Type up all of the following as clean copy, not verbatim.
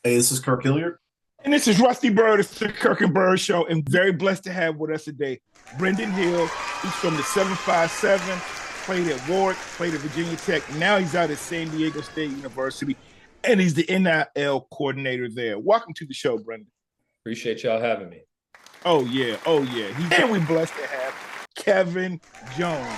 Hey, this is Kirk Hilliard. And this is Rusty Bird. It's the Kirk and Bird Show, and very blessed to have with us today Brenden Hill. He's from the 757, played at Warwick, played at Virginia Tech. Now he's out at San Diego State University, and he's the NIL coordinator there. Welcome to the show, Brenden. Appreciate y'all having me. Oh, yeah. Oh, yeah. And we're blessed to have Kevin Jones.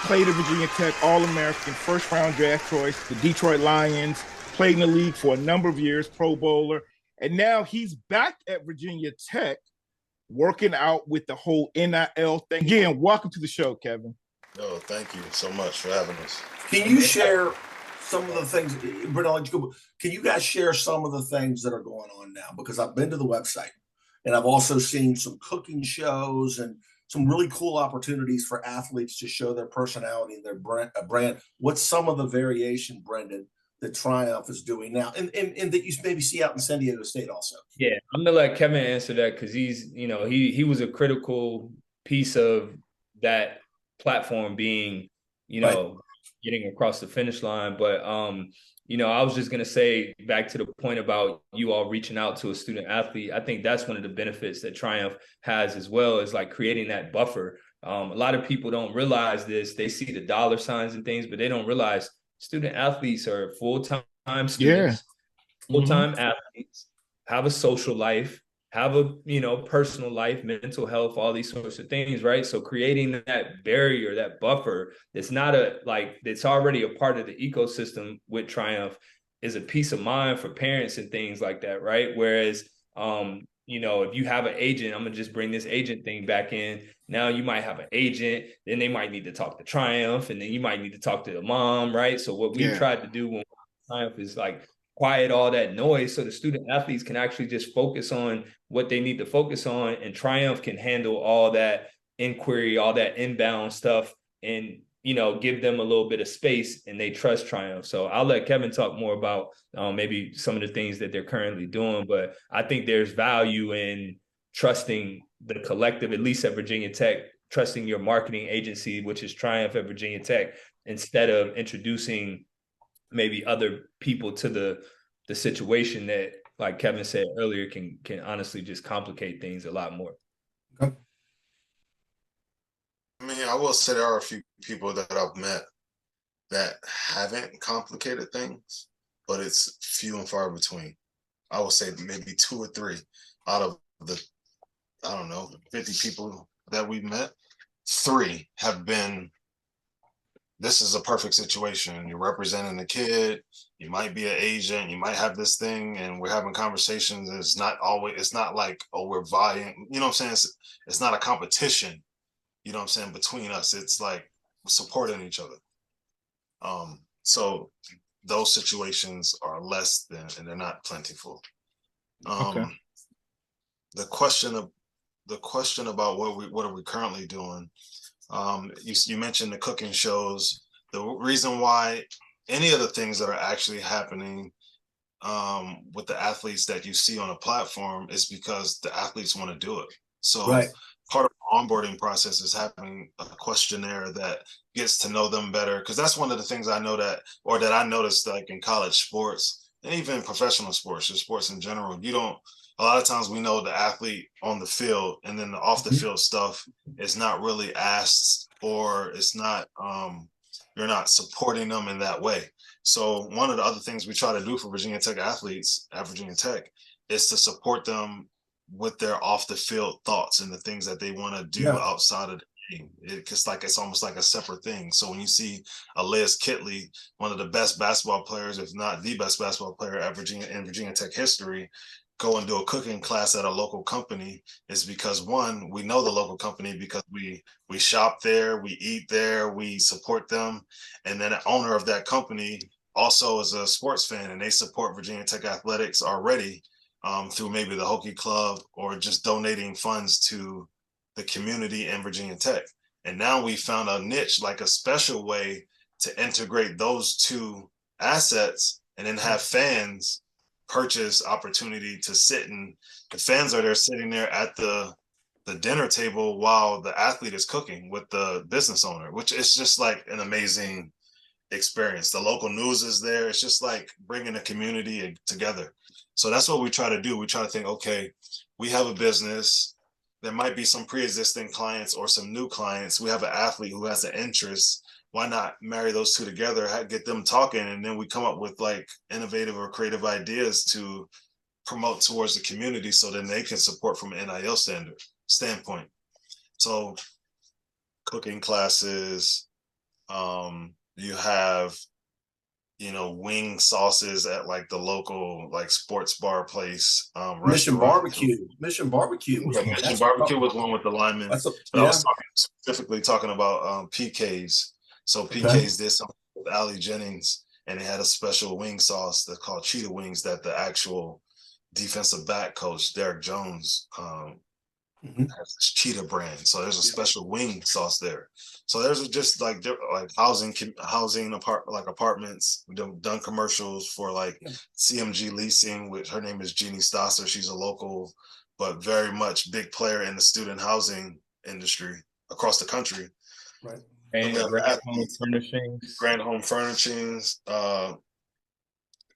Played at Virginia Tech, All-American, first-round draft choice, the Detroit Lions, played in the league for a number of years, Pro Bowler. And now he's back at Virginia Tech working out with the whole NIL thing. Again, welcome to the show, Kevin. Oh, thank you so much for having us. Can you share some of the things, Brenden, can you guys share some of the things that are going on now? Because I've been to the website and I've also seen some cooking shows and some really cool opportunities for athletes to show their personality and their brand. What's some of the variation, Brenden, that Triumph is doing now, and that you maybe see out in San Diego State also? Yeah, I'm gonna let Kevin answer that because he's, he was a critical piece of that platform being, Right. getting across the finish line. But I was just gonna say back to the point about you all reaching out to a student athlete. I think that's one of the benefits that Triumph has as well, is like creating that buffer. A lot of people don't realize this. They see the dollar signs and things, but they don't realize student athletes are full-time students, full-time athletes, have a social life, have a, personal life, mental health, all these sorts of things, right? So creating that barrier, that buffer, that's not that's already a part of the ecosystem with Triumph, is a peace of mind for parents and things like that, right? Whereas, if you have an agent, I'm gonna just bring this agent thing back in. Now you might have an agent, then they might need to talk to Triumph, and then you might need to talk to the mom, right? So what we tried to do when Triumph is like quiet all that noise so the student athletes can actually just focus on what they need to focus on, and Triumph can handle all that inquiry, all that inbound stuff, and give them a little bit of space, and they trust Triumph. So I'll let Kevin talk more about maybe some of the things that they're currently doing, but I think there's value in trusting the collective, at least at Virginia Tech, trusting your marketing agency, which is Triumph at Virginia Tech, instead of introducing maybe other people to the situation that, like Kevin said earlier, can honestly just complicate things a lot more. Okay. I mean, I will say there are a few people that I've met that haven't complicated things, but it's few and far between. I would say maybe 2 or 3 out of the, I don't know, 50 people that we've met, 3 have been, this is a perfect situation. You're representing the kid, you might be an agent, you might have this thing, and we're having conversations. It's not like, oh, we're vying, you know what I'm saying? It's not a competition, you know what I'm saying, between us. It's like we're supporting each other. So those situations are less than, and they're not plentiful. Okay. The question about what are we currently doing? You mentioned the cooking shows. The reason why any of the things that are actually happening with the athletes that you see on a platform is because the athletes want to do it. So Right. part of the onboarding process is having a questionnaire that gets to know them better. Because that's one of the things I noticed, like in college sports and even professional sports or sports in general. A lot of times we know the athlete on the field, and then the off the field stuff is not really asked, or it's not, you're not supporting them in that way. So one of the other things we try to do for Virginia Tech athletes at Virginia Tech is to support them with their off the field thoughts and the things that they want to do outside of the game. It's almost like a separate thing. So when you see a Liz Kitley, one of the best basketball players, if not the best basketball player at Virginia Tech history, go and do a cooking class at a local company, is because, one, we know the local company because we shop there, we eat there, we support them. And then the owner of that company also is a sports fan, and they support Virginia Tech athletics already through maybe the Hokie Club or just donating funds to the community in Virginia Tech. And now we found a niche, like a special way to integrate those two assets and then have fans purchase opportunity to sit, and the fans are there sitting there at the dinner table while the athlete is cooking with the business owner, which is just like an amazing experience. The local news is there. It's just like bringing the community together. So that's what we try to do. We try to think, okay, we have a business. There might be some pre-existing clients or some new clients. We have an athlete who has an interest. Why not marry those two together, get them talking, and then we come up with like innovative or creative ideas to promote towards the community so then they can support from an NIL standpoint. So cooking classes, you have, wing sauces at like the local like sports bar place. Mission Barbecue. Mission Barbecue was Mission Barbecue was one with the linemen. But I was specifically talking about PKs. So PKs did something with Allie Jennings, and they had a special wing sauce that's called Cheetah Wings that the actual defensive back coach Derek Jones has this Cheetah brand. So there's a special wing sauce there. So there's just like housing apartments. We've done commercials for like CMG Leasing, which her name is Jeannie Stasser. She's a local, but very much big player in the student housing industry across the country. Right. And Grand Home Furnishings. Grand Home Furnishings. We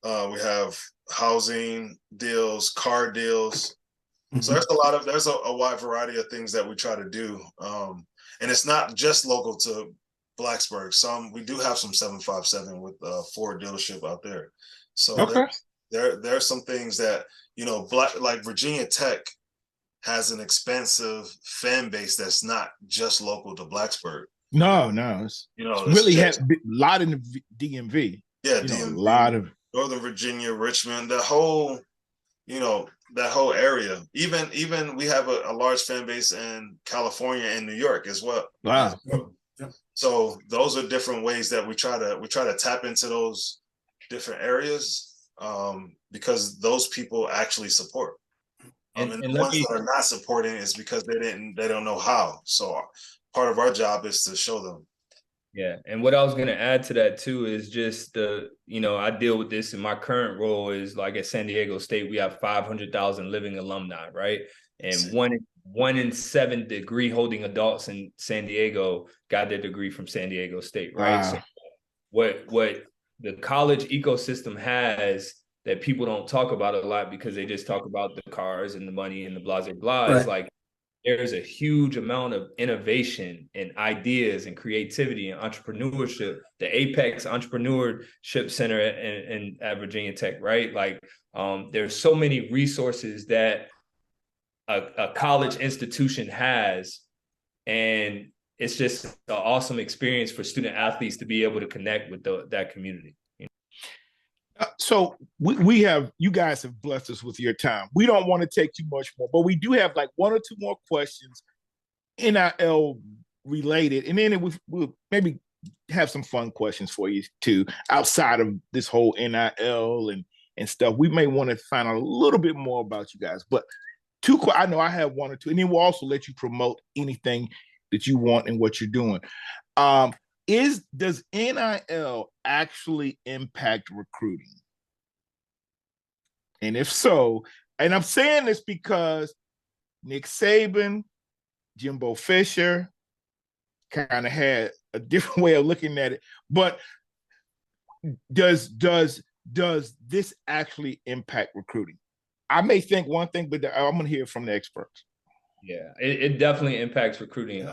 have housing deals, car deals. So there's a wide variety of things that we try to do. And it's not just local to Blacksburg. We do have some 757 with Ford dealership out there. So there are some things that, like Virginia Tech has an expansive fan base that's not just local to Blacksburg. No, it's really had a lot in the DMV. Yeah, DMV, a lot of Northern Virginia, Richmond, that whole area. Even we have a large fan base in California and New York as well. Wow. So those are different ways that we try to tap into those different areas, because those people actually support. And the ones that are not supporting is because they don't know how. So part of our job is to show them. Yeah. And what I was going to add to that too is just I deal with this in my current role is like at San Diego State, we have 500,000 living alumni, right? And one in 7 degree holding adults in San Diego got their degree from San Diego State, right? So what the college ecosystem has that people don't talk about a lot because they just talk about the cars and the money and the blah, blah, blah. Right. It's like, there's a huge amount of innovation and ideas and creativity and entrepreneurship, the Apex Entrepreneurship Center at Virginia Tech, right? Like there's so many resources that a college institution has, and it's just an awesome experience for student athletes to be able to connect with that community. So you guys have blessed us with your time. We don't want to take too much more, but we do have like 1 or 2 more questions, NIL related, and then we'll maybe have some fun questions for you too, outside of this whole NIL and stuff. We may want to find out a little bit more about you guys, but I know I have 1 or 2, and then we'll also let you promote anything that you want and what you're doing. Does NIL actually impact recruiting? And if so, and I'm saying this because Nick Saban, Jimbo Fisher kind of had a different way of looking at it. But does this actually impact recruiting? I may think one thing, but I'm going to hear from the experts. Yeah, it definitely impacts recruiting.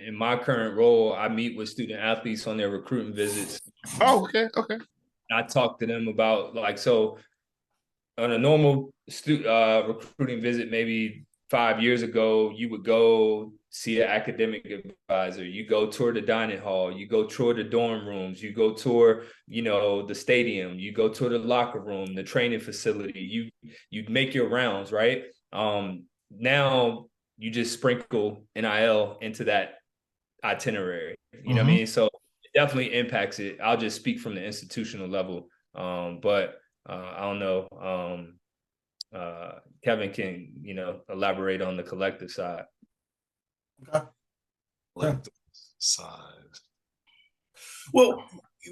In my current role, I meet with student athletes on their recruiting visits. Oh, okay. I talk to them about on a normal recruiting visit, maybe 5 years ago, you would go see an academic advisor, you go tour the dining hall, you go tour the dorm rooms, you go tour, the stadium, you go tour the locker room, the training facility, you make your rounds, right? Now you just sprinkle NIL into that itinerary, you know what I mean? So it definitely impacts it. I'll just speak from the institutional level. But I don't know. Kevin can, elaborate on the collective side. Okay. Collective side. Well,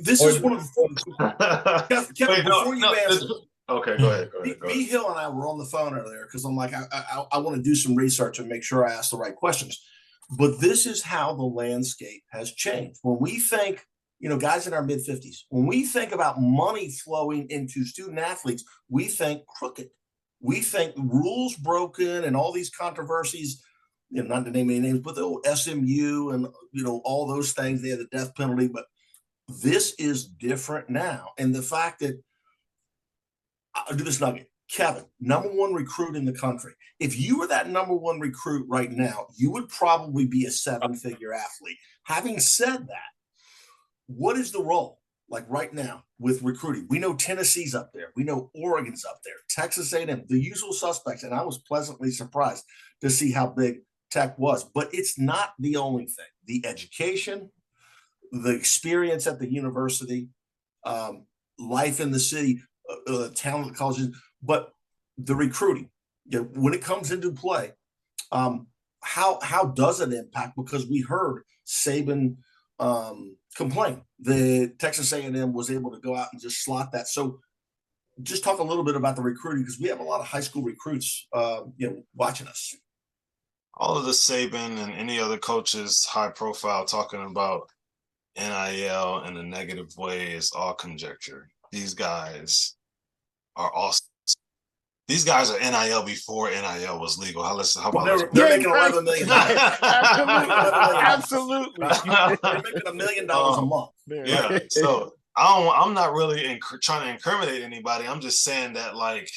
this is one of the things. Kevin, before you answer. Okay, go ahead. B. Hill and I were on the phone earlier because I'm like, I want to do some research and make sure I ask the right questions. But this is how the landscape has changed. When we think guys in our mid-50s. When we think about money flowing into student athletes, we think crooked. We think rules broken and all these controversies, not to name any names, but the old SMU and, all those things, they had the death penalty. But this is different now. And the fact that, I'll do this nugget. Kevin, #1 recruit in the country. If you were that #1 recruit right now, you would probably be a 7-figure athlete. Having said that, what is the role like right now with recruiting? We know Tennessee's up there. We know Oregon's up there. Texas A&M, the usual suspects. And I was pleasantly surprised to see how big Tech was. But it's not the only thing. The education, the experience at the university, life in the city, talent colleges, but the recruiting, when it comes into play, how does it impact? Because we heard Saban complain that Texas A&M was able to go out and just slot that. So just talk a little bit about the recruiting, because we have a lot of high school recruits, watching us. All of the Saban and any other coaches, high profile, talking about NIL in a negative way is all conjecture. These guys are awesome. These guys are NIL before NIL was legal. How about they're making $11 million. Absolutely. They're making $1 million a month. Yeah. So I'm not really trying to incriminate anybody. I'm just saying that, like,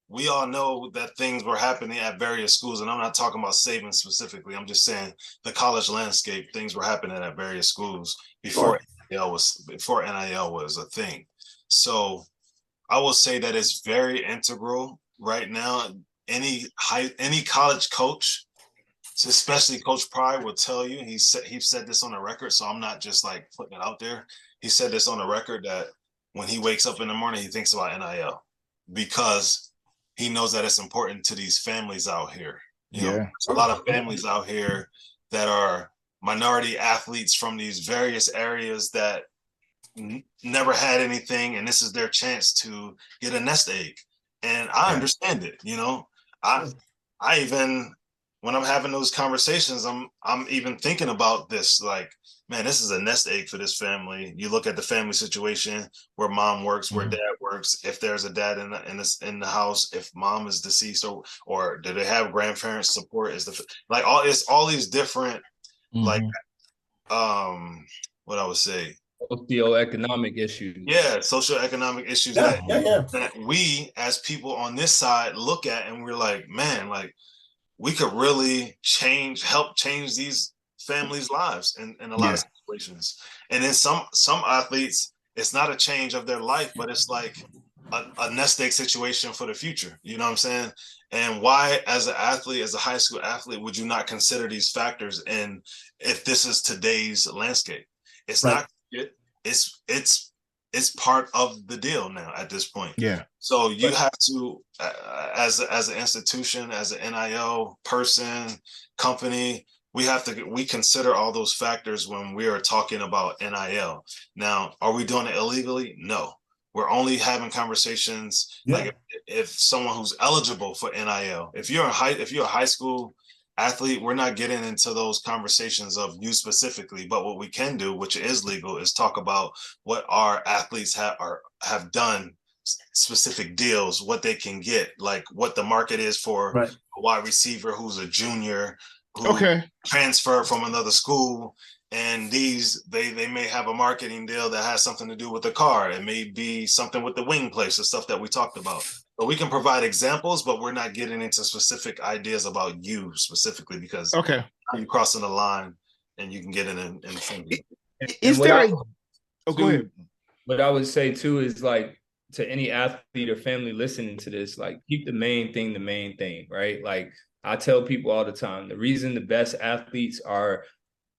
we all know that things were happening at various schools, and I'm not talking about Saban specifically. I'm just saying the college landscape, things were happening at various schools before NIL was a thing. So I will say that it's very integral right now. Any college coach, especially Coach Pride, will tell you, he said this on the record, so I'm not just like putting it out there. He said this on the record that when he wakes up in the morning, he thinks about NIL, because he knows that it's important to these families out here. You know, there's a lot of families out here that are minority athletes from these various areas that never had anything, and this is their chance to get a nest egg. And I understand it. I even, when I'm having those conversations, I'm even thinking about this, like, man, this is a nest egg for this family. You look at the family situation where mom works, where dad works. If there's a dad in the house, if mom is deceased, or do they have grandparents support? All these different like what I would say, socioeconomic issues. Yeah, socioeconomic issues that we as people on this side look at, and we're like, man, like, we could really help change these families' lives in a lot of situations. And then some athletes, it's not a change of their life, but it's like a nest egg situation for the future. You know what I'm saying? And why, as an athlete, as a high school athlete, would you not consider these factors? And if this is today's landscape, it's not. It's part of the deal now at this point. Yeah. So you have to, as an institution, as an NIL person, company, we consider all those factors when we are talking about NIL. Now, are we doing it illegally? No. We're only having conversations like if someone who's eligible for NIL. If you're a high school athlete, we're not getting into those conversations of you specifically, but what we can do, which is legal, is talk about what our athletes have done, specific deals, what they can get, like what the market is for a wide receiver who's a junior who transferred from another school, and they may have a marketing deal that has something to do with the car. It may be something with the wing place, the stuff that we talked about. But we can provide examples, but we're not getting into specific ideas about you specifically, because you're crossing the line and you can get in Is there go ahead. What I would say too is, like, to any athlete or family listening to this, like, keep the main thing, right? Like, I tell people all the time, the reason the best athletes are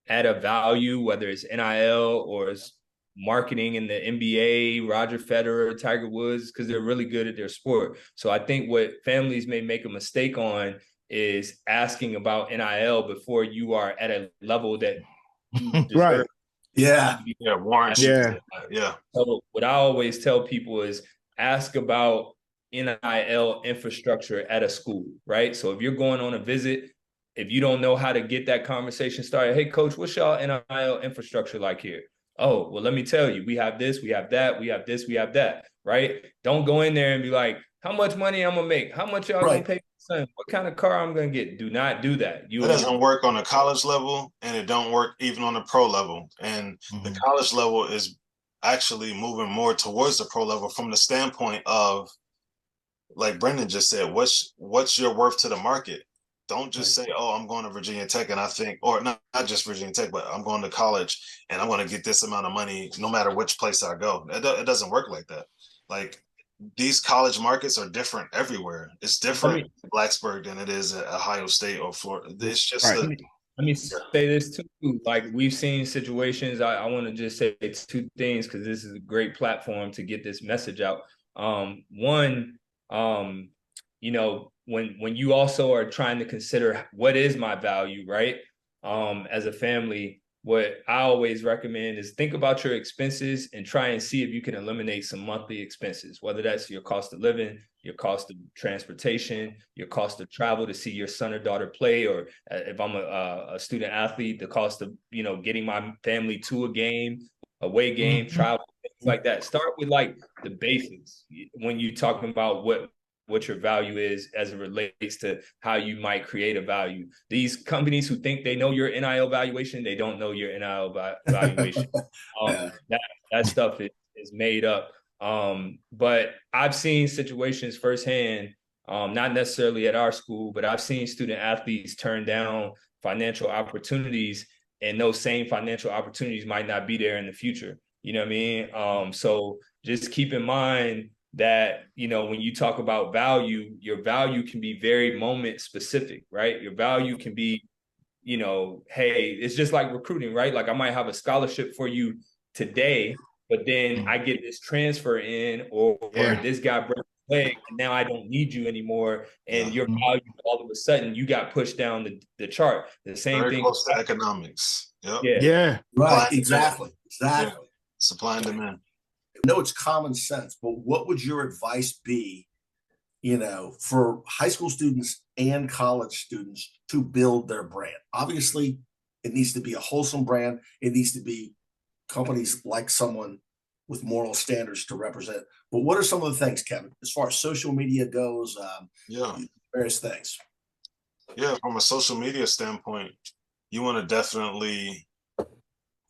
at a value, whether it's NIL or it's marketing in the NBA, Roger Federer, Tiger Woods, because they're really good at their sport. So I think what families may make a mistake on is asking about NIL before you are at a level that you deserve. Warrant. So what I always tell people is ask about NIL infrastructure at a school, right? So if you're going on a visit, if you don't know how to get that conversation started, hey, coach, what's y'all NIL infrastructure like here? oh, well, let me tell you, we have this, we have that, we have this, we have that, right? Don't go in there and be like, how much money I'm gonna make? How much y'all gonna pay for son? What kind of car I'm gonna get? Do not do that. It doesn't work on a college level, and it don't work even on the pro level. And the college level is actually moving more towards the pro level from the standpoint of, like Brenden just said, what's your worth to the market? Don't just say, oh, I'm going to Virginia Tech and I think, or not just Virginia Tech, but I'm going to college and I'm going to get this amount of money no matter which place I go. It doesn't work like that. Like, these college markets are different everywhere. It's different in Blacksburg than it is at Ohio State or Florida. It's just let me say this too. Like, we've seen situations. I want to just say it's two things because this is a great platform to get this message out. One, you know, when you also are trying to consider what is my value, right? As a family, what I always recommend is think about your expenses and try and see if you can eliminate some monthly expenses, whether that's your cost of living, your cost of transportation, your cost of travel to see your son or daughter play, or if I'm a student athlete, the cost of, you know, getting my family to a game, away game, travel, things like that. Start with like the basics when you're talking about what your value is as it relates to how you might create a value. These companies who think they know your NIL valuation, they don't know your NIL valuation. That stuff is made up. But I've seen situations firsthand, not necessarily at our school, but I've seen student athletes turn down financial opportunities, and those same financial opportunities might not be there in the future. You know what I mean? So just keep in mind that, you know, when you talk about value, your value can be very moment specific, right? Your value can be, you know, hey, it's just like recruiting, right? Like, I might have a scholarship for you today, but then I get this transfer in, or this guy breaks his leg, and now I don't need you anymore. And your value, all of a sudden, you got pushed down the chart. The same very thing. Close to economics. Yep. Yeah. Right. Exactly. Yeah. Supply and demand. I know it's common sense, but what would your advice be, you know, for high school students and college students to build their brand? Obviously, it needs to be a wholesome brand. It needs to be companies like someone with moral standards to represent. But what are some of the things, Kevin, as far as social media goes? Various things. Yeah, from a social media standpoint, you want to definitely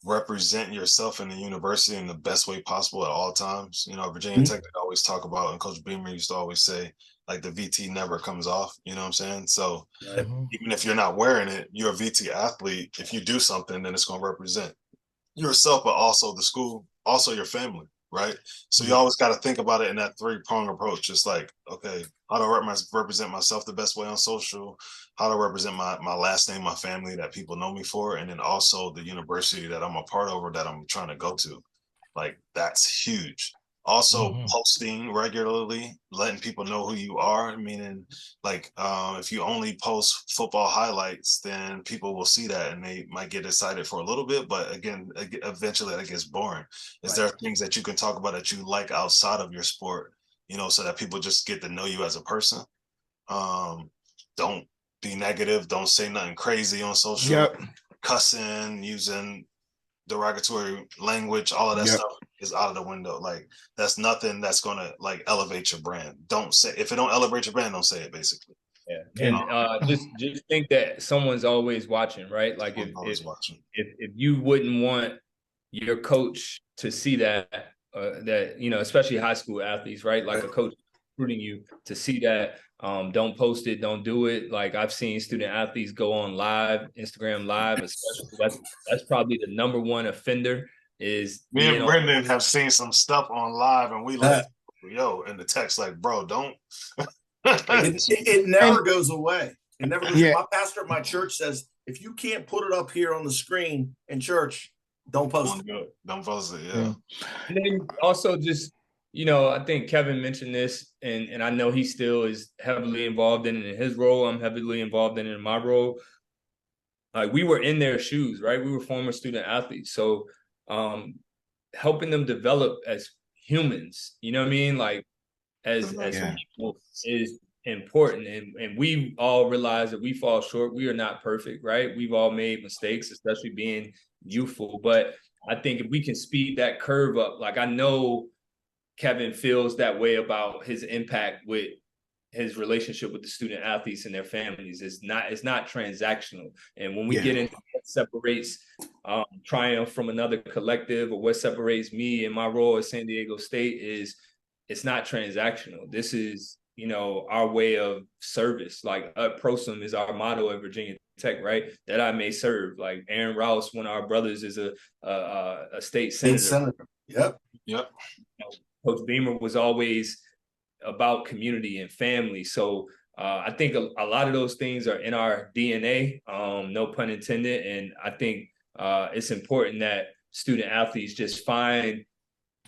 represent yourself in the university in the best way possible at all times. You know, Virginia Tech, they always talk about, and Coach Beamer used to always say, like, the VT never comes off. You know what I'm saying? So even if you're not wearing it, you're a VT athlete. If you do something, then it's going to represent yourself, but also the school, also your family, right? So you always got to think about it in that three-prong approach. It's like, okay, how do I represent myself the best way on social? How do I represent my last name, my family that people know me for? And then also the university that I'm a part of or that I'm trying to go to. Like, that's huge. Also posting regularly, letting people know who you are. Meaning, like, if you only post football highlights, then people will see that and they might get excited for a little bit. But again, eventually that gets boring. Is there things that you can talk about that you like outside of your sport, you know, so that people just get to know you as a person? Don't be negative. Don't say nothing crazy on social. Cussing, using derogatory language, all of that stuff is out of the window. Like, that's nothing that's gonna like elevate your brand. Don't say, if it don't elevate your brand, don't say it, basically. And just think that someone's always watching, right? Like, if you wouldn't want your coach to see that, that, you know, especially high school athletes, right? Like a coach recruiting you to see that, don't post it, don't do it. Like, I've seen student athletes go on live, Instagram live, especially. That's probably the number one offender. Is me and Brenden have seen some stuff on live, and we like, yo, in the text, like, bro, don't. it never goes away. It never goes away. My pastor at my church says, if you can't put it up here on the screen in church, don't post it. Don't post it. Yeah. And then also, just, you know, I think Kevin mentioned this, and I know he still is heavily involved in it in his role. I'm heavily involved in it in my role. Like, we were in their shoes, right? We were former student athletes. So helping them develop as humans, you know what I mean? Like, as people is important. And we all realize that we fall short. We are not perfect, right? We've all made mistakes, especially being youthful. But I think if we can speed that curve up, like I know Kevin feels that way about his impact with his relationship with the student athletes and their families. It's not transactional. And when we get into what separates Triumph from another collective, or what separates me and my role at San Diego State, is it's not transactional. This is, our way of service. Like prosum is our motto at Virginia Tech, right? That I may serve. Like Aaron Rouse, one of our brothers, is a state senator. Yep. Coach Beamer was always about community and family. So I think a lot of those things are in our DNA, no pun intended. And I think it's important that student athletes just find,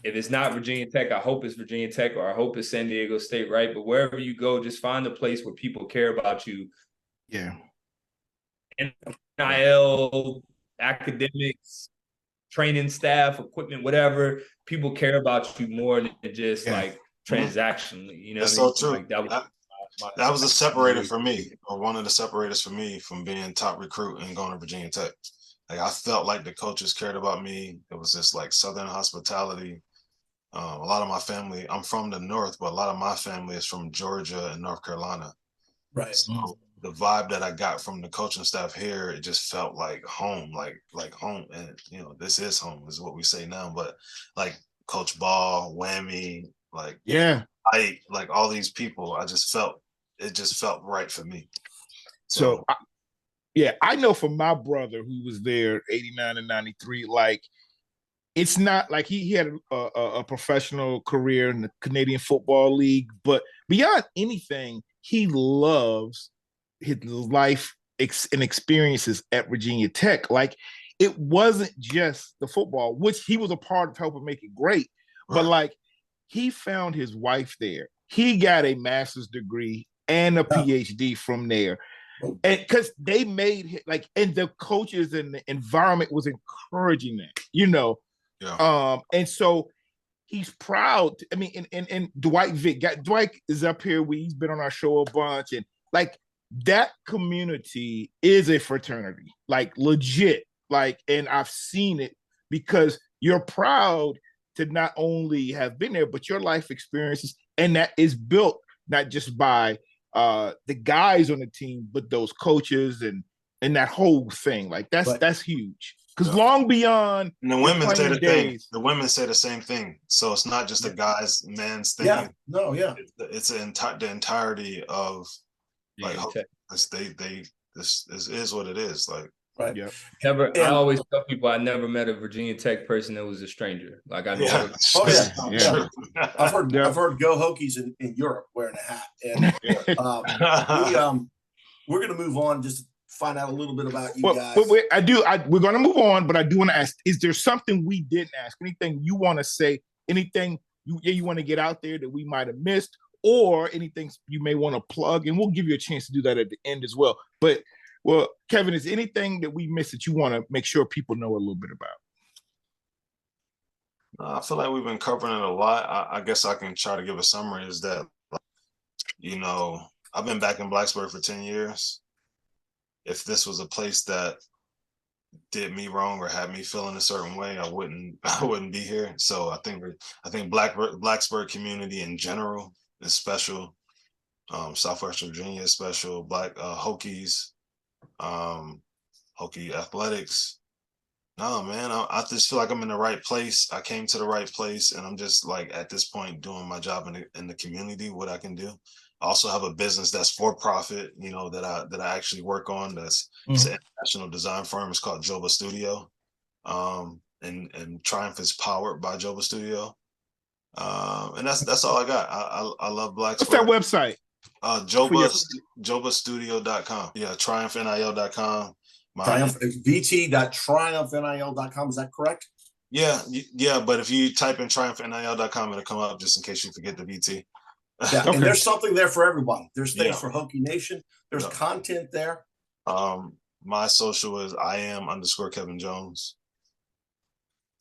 if it's not Virginia Tech, I hope it's Virginia Tech, or I hope it's San Diego State, right? But wherever you go, just find a place where people care about you. Yeah. NIL, academics, training staff, equipment, whatever. People care about you more than just like transactionally. That's so true. Like that was a separator for me, or one of the separators for me from being top recruit and going to Virginia Tech. Like I felt like the coaches cared about me. It was just like Southern hospitality. A lot of my family, I'm from the North, but a lot of my family is from Georgia and North Carolina. Right. So the vibe that I got from the coaching staff here, it just felt like home, like home. And, this is home is what we say now, but like Coach Ball, Whammy, like all these people, it just felt right for me. So I know from my brother who was there 89 and 93, like it's not like he had a professional career in the Canadian Football League, but beyond anything, he loves his life and experiences at Virginia Tech. Like it wasn't just the football, which he was a part of helping make it great, but like he found his wife there. He got a master's degree and a PhD from there. And because they made and the coaches and the environment was encouraging that, and so he's proud. I mean, and Dwight is up here. He's been on our show a bunch, and like that community is a fraternity, like legit. Like, and I've seen it because you're proud to not only have been there, but your life experiences, and that is built not just by the guys on the team, but those coaches and that whole thing. Like that's huge. Because long beyond and the women say the thing. The women say the same thing. So it's not just a guy's man's thing. Yeah. No, yeah. It's the entirety of like this is what it is. Like right. Yeah. I always tell people I never met a Virginia Tech person that was a stranger. Like I never. I've heard Go Hokies in Europe wearing a hat, and we're gonna move on. Just find out a little bit about you guys. But we're going to move on, but I do want to ask, is there something we didn't ask? Anything you want to say? Anything you want to get out there that we might have missed, or anything you may want to plug? And we'll give you a chance to do that at the end as well. But, Kevin, is anything that we missed that you want to make sure people know a little bit about? I feel like we've been covering it a lot. I guess I can try to give a summary is that, I've been back in Blacksburg for 10 years. If this was a place that did me wrong or had me feeling a certain way, I wouldn't be here. So I think Blacksburg community in general is special. Southwest Virginia is special. Hokies, Hokie athletics. No, man, I just feel like I'm in the right place. I came to the right place, and I'm just like at this point doing my job in the community, what I can do. I also have a business that's for profit, that I actually work on. It's an international design firm. It's called Joba Studio, and Triumph is powered by Joba Studio. And that's all I got. I love Blacksburg. What's that website? Jobastudio.com. Yeah, TriumphNIL.com. VT.triumphnil.com. Is that correct? Yeah. But if you type in TriumphNIL.com, it'll come up just in case you forget the VT. Yeah, okay. And there's something there for everybody. There's things for Hokie Nation. There's content there. My social is @Kevin Jones.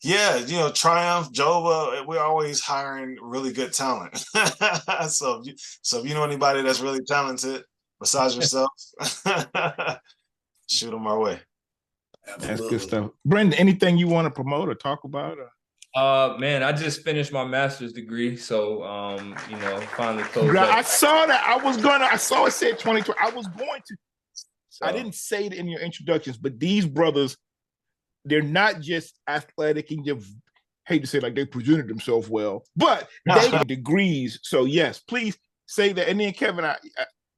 Yeah, Triumph, Joba, we're always hiring really good talent. So if you know anybody that's really talented besides yourself, shoot them our way. That's good Absolutely. stuff. Brenden, anything you want to promote or talk about? Man, I just finished my master's degree, so finally closed I up. saw that. I saw it said 2020. I was going to. So, I didn't say it in your introductions, but these brothers, they're not just athletic and just hate to say like they presented themselves well, but they have degrees. So yes, please say that. And then Kevin,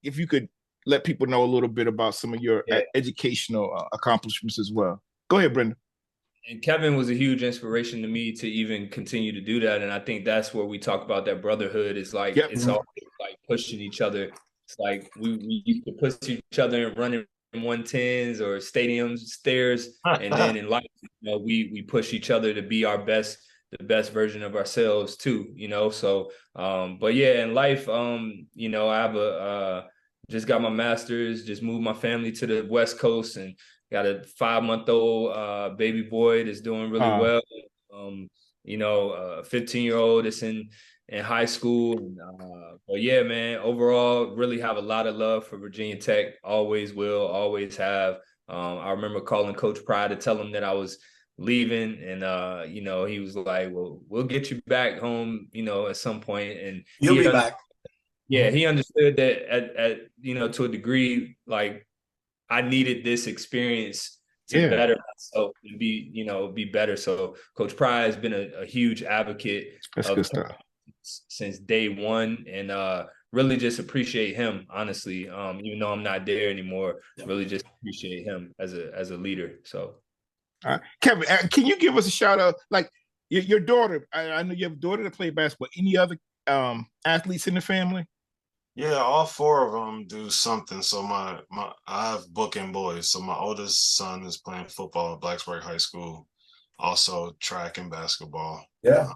if you could let people know a little bit about some of your educational accomplishments as well. Go ahead, Brenden. And Kevin was a huge inspiration to me to even continue to do that. And I think that's where we talk about that brotherhood. It's like, it's all like pushing each other. It's like we used to push each other and running 110s or stadiums, stairs. And then in life, we push each other to be the best version of ourselves too, So, but yeah, in life, I have just got my master's, just moved my family to the West Coast and got a 5-month-old baby boy that's doing really well. A 15-year-old that's in high school. But yeah, man, overall, really have a lot of love for Virginia Tech. Always will, always have. I remember calling Coach Pride to tell him that I was leaving, and he was like, "Well, we'll get you back home, at some point." And you'll be back. Yeah, he understood that at to a degree, like I needed this experience to better myself and be better. So Coach Pride has been a huge advocate good stuff since day one, and really just appreciate him, honestly. Even though I'm not there anymore, really just appreciate him as a leader. So, Kevin, can you give us a shout out? Like your daughter, I know you have a daughter that played basketball. Any other athletes in the family? Yeah, all 4 of them do something. So I have bookend boys. So my oldest son is playing football at Blacksburg High School, also track and basketball. Yeah.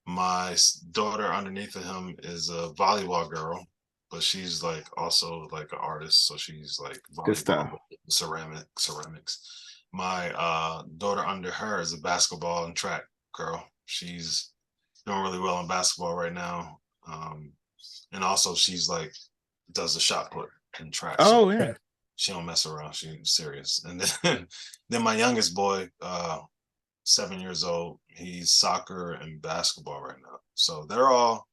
My daughter underneath of him is a volleyball girl, but she's like also like an artist. So she's like volleyball, ceramics. My daughter under her is a basketball and track girl. She's doing really well in basketball right now. And also she's like does a shot put in track. Oh, yeah. She don't mess around. She's serious. And then my youngest boy, 7 years old, he's soccer and basketball right now. So they're all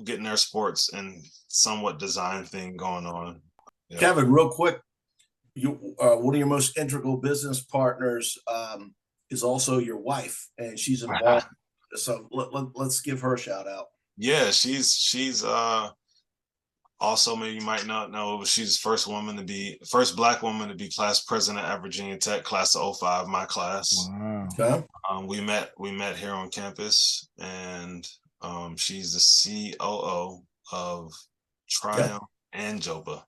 getting their sports and somewhat design thing going on. Yeah. Kevin, real quick, one of your most integral business partners is also your wife, and she's involved. So let's give her a shout out. Yeah, she's also, maybe you might not know, but she's first Black woman to be class president at Virginia Tech, class of 05, my class. Wow. Okay. We met here on campus, and she's the COO of Triumph and Joba.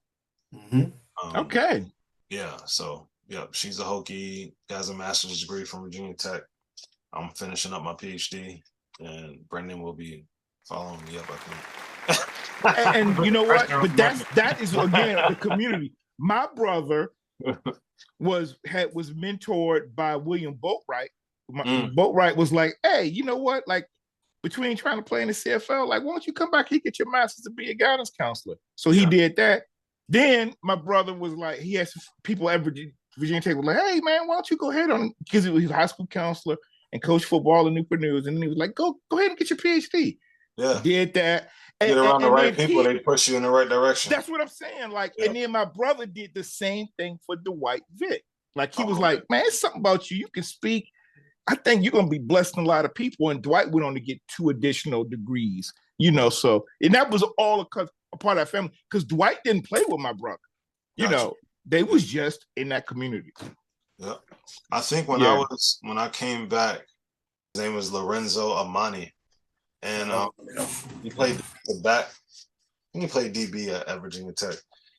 Mm-hmm. Okay. Yeah, so she's a Hokie, has a master's degree from Virginia Tech. I'm finishing up my PhD, and Brenden will be following me up, I think. and you know what? But that is again the community. My brother was mentored by William Boatwright. Boatwright was like, "Hey, you know what? Like between trying to play in the CFL, like why don't you come back here, get your master's to be a guidance counselor?" So he did that. Then my brother was like, he had some people at Virginia Tech were like, "Hey man, why don't you go ahead on?" Because he was a high school counselor and coached football in Newport News, and then he was like, "Go ahead and get your PhD." Yeah, did that. Get around the right people, they push you in the right direction. That's what I'm saying. Like, and then my brother did the same thing for Dwight Vick. Like, he was like, "Man, it's something about you. You can speak. I think you're gonna be blessing a lot of people." And Dwight went on to get 2 additional degrees. So, and that was all a part of that family because Dwight didn't play with my brother. They was just in that community. Yeah, I think when I came back, his name was Lorenzo Amani. And he played the back. He played DB at Virginia Tech,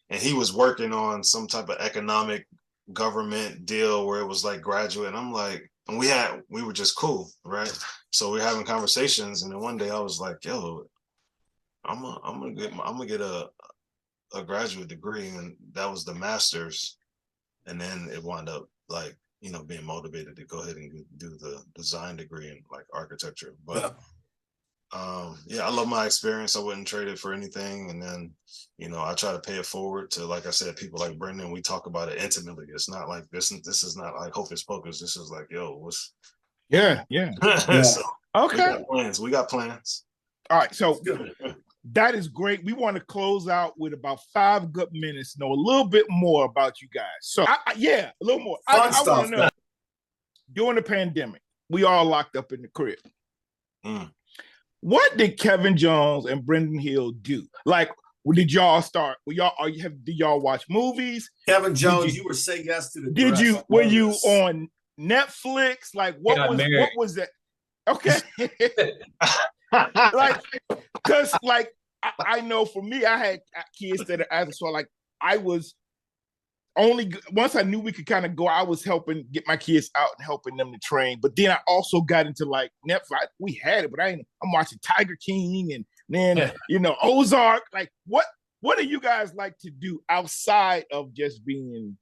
and he was working on some type of economic government deal where it was like graduate. And I'm like, and we were just cool, right? So we're having conversations, and then one day I was like, "Yo, I'm gonna get a graduate degree," and that was the master's, and then it wound up like being motivated to go ahead and do the design degree in like architecture, but. Yeah, I love my experience. I wouldn't trade it for anything. And then, I try to pay it forward to, like I said, people like Brenden. We talk about it intimately. It's not like this is not like hocus pocus. This is like, yo, what's Yeah. so Okay. we got plans. All right. So that is great. We want to close out with about 5 good minutes, know a little bit more about you guys. So a little more. I want to know, during the pandemic, we all locked up in the crib. What did Kevin Jones and Brenden Hill do? Like, did y'all start? Did y'all watch movies? Kevin Jones, you were say yes to the. Were you on Netflix? Like, what was that? Okay. Like, because like I know for me, I had kids that are athletes, so like I was only once I knew we could kind of go, I was helping get my kids out and helping them to train. But then I also got into like Netflix. We had it, but I'm watching Tiger King and then Ozark. Like, what do you guys like to do outside of just being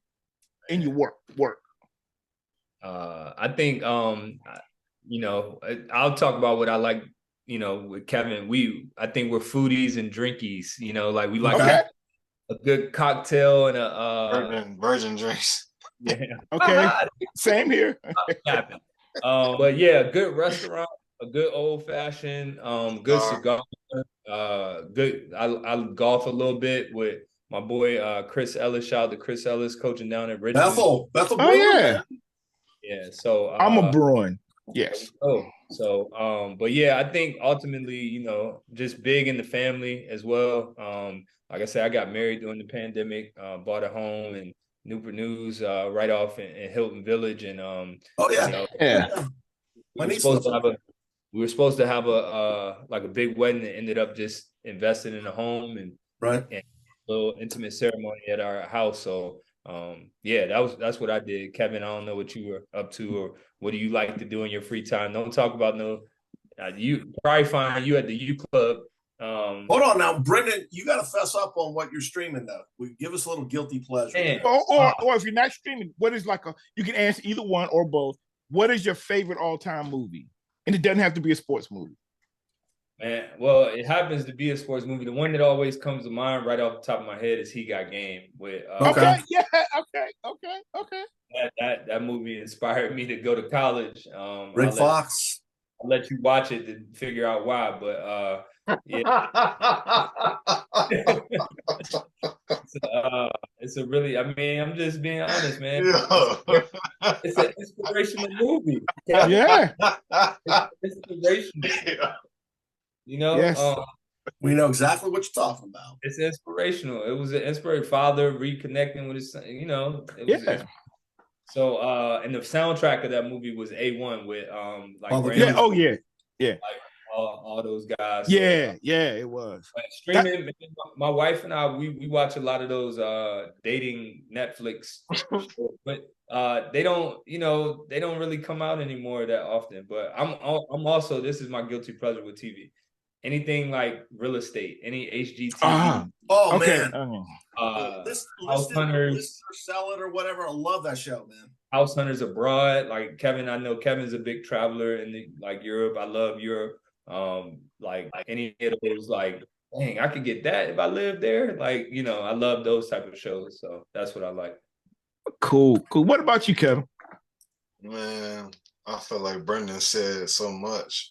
in your work? I think I'll talk about what I like. With Kevin, I think we're foodies and drinkies. Like we like a good cocktail and a virgin drinks. Yeah. Okay. Same here. But yeah, a good restaurant, a good old fashioned, good cigar. Good. I golf a little bit with my boy Chris Ellis. Shout out to Chris Ellis, coaching down at Richmond. Bethel. Oh yeah. Yeah. So I'm a Bruin. Yes. But yeah, I think ultimately, just big in the family as well. Like I said, I got married during the pandemic, bought a home in Newport News, right off in Hilton Village. And we were supposed to have a big wedding that ended up just investing in a home and a little intimate ceremony at our house. So that's what I did. Kevin, I don't know what you were up to or what do you like to do in your free time. Don't talk about you probably find you at the U Club. Hold on now, Brenden, you got to fess up on what you're streaming though. Give us a little guilty pleasure. Or if you're not streaming, what is you can answer either one or both. What is your favorite all-time movie? And it doesn't have to be a sports movie. Man, well, it happens to be a sports movie. The one that always comes to mind right off the top of my head is He Got Game with Okay. That movie inspired me to go to college. Rick Fox. I'll let you watch it to figure out why, but it's a really, I'm just being honest, man. It's an inspirational movie. Yeah. It's inspirational. Yes. We know exactly what you're talking about. It's inspirational. It was an inspired father reconnecting with his son, So and the soundtrack of that movie was A1 with Branden, all those guys. Yeah, it was. Streaming, my wife and I, we watch a lot of those dating Netflix shows, but they don't really come out anymore that often. But I'm also, this is my guilty pleasure with TV. Anything like real estate, any HGTV. Man. House Hunters. List or Sell It or whatever. I love that show, man. House Hunters Abroad. Like Kevin, I know Kevin's a big traveler in Europe. I love Europe. Like any of those, like, dang, I could get that if I lived there. Like, I love those type of shows. So that's what I like. Cool. What about you, Kevin? Man, I feel like Brenden said so much.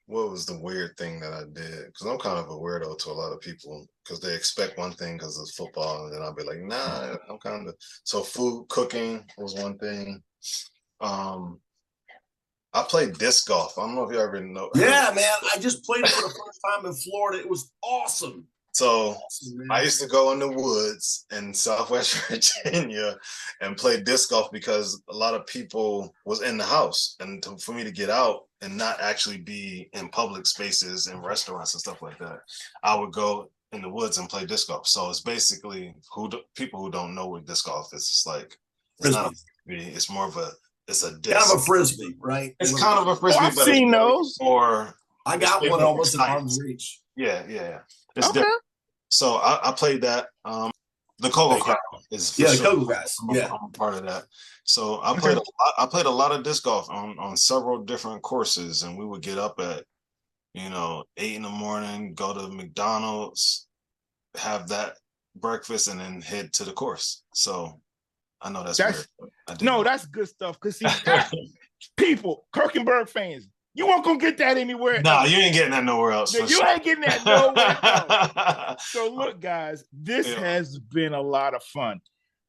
What was the weird thing that I did? Because I'm kind of a weirdo to a lot of people because they expect one thing because it's football, and then I'll be like, nah, I'm kind of. So food cooking was one thing. I played disc golf. I don't know if you ever know. Yeah, man. I just played it for the first time in Florida. It was awesome. So I used to go in the woods in Southwest Virginia and play disc golf because a lot of people was in the house. And for me to get out and not actually be in public spaces and restaurants and stuff like that, I would go in the woods and play disc golf. So it's basically people who don't know what disc golf is. It's like, it's more of it's a disc. Kind of a frisbee, right? It's kind of a frisbee. I've seen those. Or I got one almost at arm's reach. Yeah. It's different. So I played that. The Cocoa Crowd is for the sure. Cocoa guys. I'm Yeah, a part of that. So I played a lot of disc golf on several different courses, and we would get up at 8 in the morning, go to McDonald's, have that breakfast, and then head to the course. So I know that's weird. That's good stuff. Cause see, people, Kirkenberg fans, you weren't gonna get that anywhere else. You ain't getting that nowhere else. You ain't getting that nowhere else. So look, guys, this has been a lot of fun.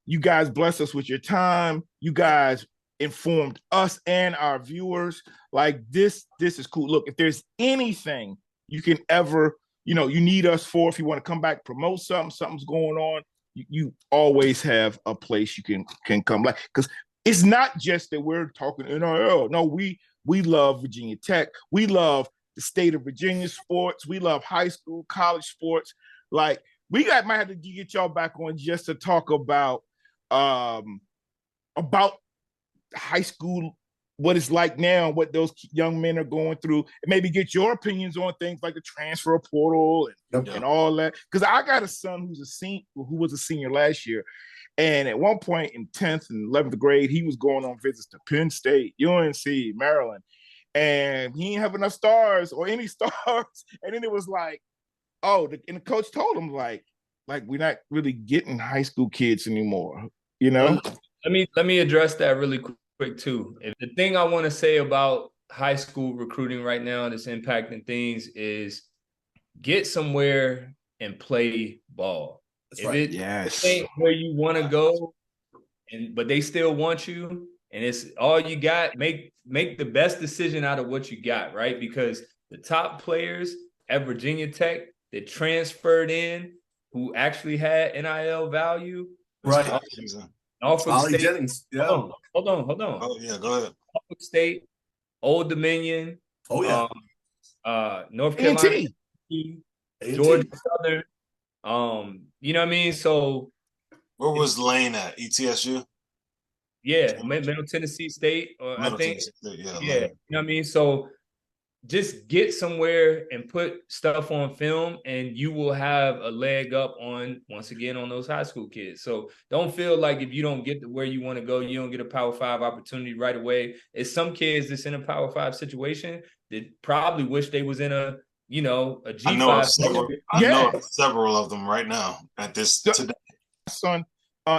You guys blessed us with your time. You guys informed us and our viewers. Like this is cool. Look, if there's anything you can ever, you need us for, if you want to come back, promote something's going on, you always have a place you can come. Like, because it's not just that we're talking NIL. No, we love Virginia Tech. We love the state of Virginia sports. We love high school, college sports. Like, might have to get y'all back on just to talk about high school, what it's like now, what those young men are going through, and maybe get your opinions on things like the transfer portal and all that. Because I got a son who was a senior last year, and at one point in 10th and 11th grade, he was going on visits to Penn State, UNC, Maryland, and he didn't have enough stars or any stars. And then it was like, and the coach told him like we're not really getting high school kids anymore, Let me address that really quick too. The thing I want to say about high school recruiting right now that's impacting things is get somewhere and play ball. That's right. It ain't where you want to go, but they still want you, and it's all you got, make the best decision out of what you got, right? Because the top players at Virginia Tech that transferred in who actually had NIL value, right? Norfolk State. Jennings. Yeah. Hold on. Oh yeah, go ahead. Norfolk State, Old Dominion. Oh yeah. North Carolina, Georgia Southern. You know what I mean? So where was Lane at? ETSU? Yeah, Middle Tennessee State, or I think. State, yeah. You know what I mean? So just get somewhere and put stuff on film, and you will have a leg up on those high school kids. So don't feel like if you don't get to where you want to go, you don't get a Power 5 opportunity right away. It's some kids that's in a Power 5 situation that probably wish they was in a G5. I know several of them right now at this today. Son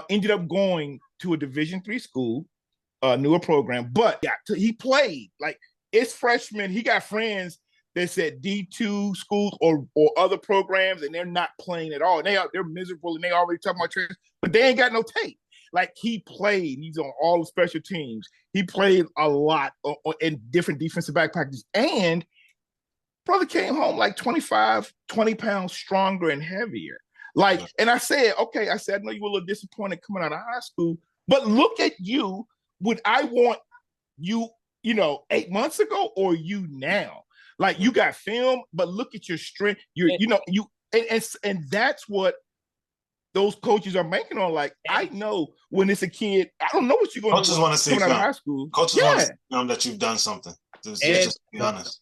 ended up going to a Division III school, newer program, but he played like. It's freshman. He got friends that said D2 schools or other programs, and they're not playing at all. They're miserable, and they already talking about transfer, but they ain't got no tape. Like, he played. He's on all the special teams. He played a lot in different defensive back packages, and brother came home like 20 pounds stronger and heavier. Like, and I said, I know you were a little disappointed coming out of high school, but look at you. Would I want you 8 months ago or you now? Like, you got film, but look at your strength. And that's what those coaches are banking on. Like, I know when it's a kid, I don't know what you're going to do. Coaches want to see coming out of high school. Coaches want to see film that you've done something. Just be honest.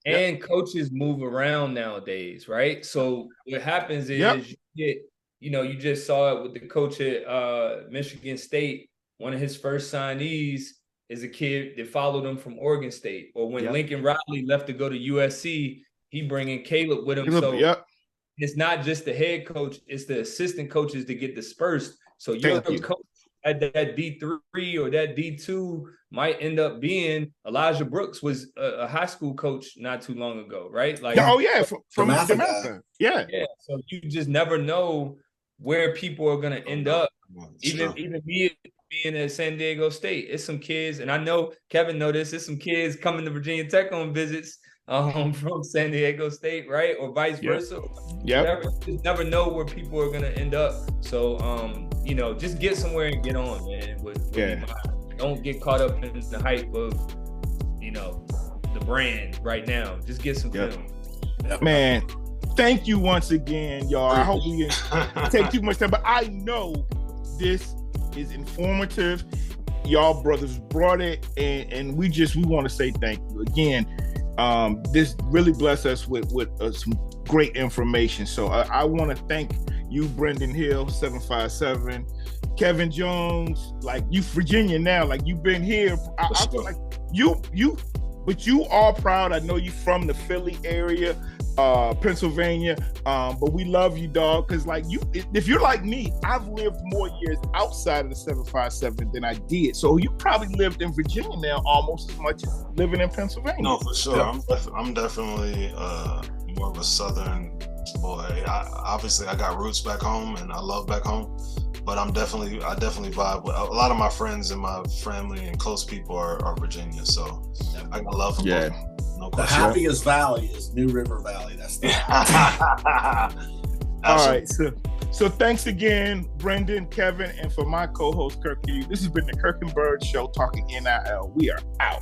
And coaches move around nowadays, right? So what happens is you just saw it with the coach at Michigan State. One of his first signees is a kid that followed him from Oregon State. Or when Lincoln Riley left to go to USC, he bringing Caleb with him. It's not just the head coach, it's the assistant coaches that get dispersed. So your coach at that D3 or that D2 might end up being Elijah Brooks was a high school coach not too long ago, right? Like, from Africa. Yeah. So you just never know where people are going to end up. Even me being at San Diego State, it's some kids, and I know Kevin noticed, it's some kids coming to Virginia Tech on visits from San Diego State, right? Or vice versa. You just never know where people are going to end up. So, just get somewhere and get on, man. Don't get caught up in the hype of, the brand right now. Just get some film. Man, thank you once again, y'all. I hope we didn't take too much time, but I know this is informative. Y'all brothers brought it, and we want to say thank you again. This really blessed us with some great information. So I want to thank You, Brenden Hill, 757. Kevin Jones, like you Virginia now, like you've been here. I feel like but you are proud. I know you from the Philly area, Pennsylvania, but we love you, dog, because like you, if you're like me, I've lived more years outside of the 757 than I did. So you probably lived in Virginia now almost as much as living in Pennsylvania. No, for sure. Yeah. I'm definitely more of a Southern boy. Obviously I got roots back home and I love back home, but I definitely vibe with a lot of my friends and my family and close people are Virginia. So I love them. Yeah. No the happiest valley is New River Valley. That's the all right. So thanks again, Brenden, Kevin, and for my co-host Kirk Hughes. This has been the Kirk and Bird Show talking NIL. We are out.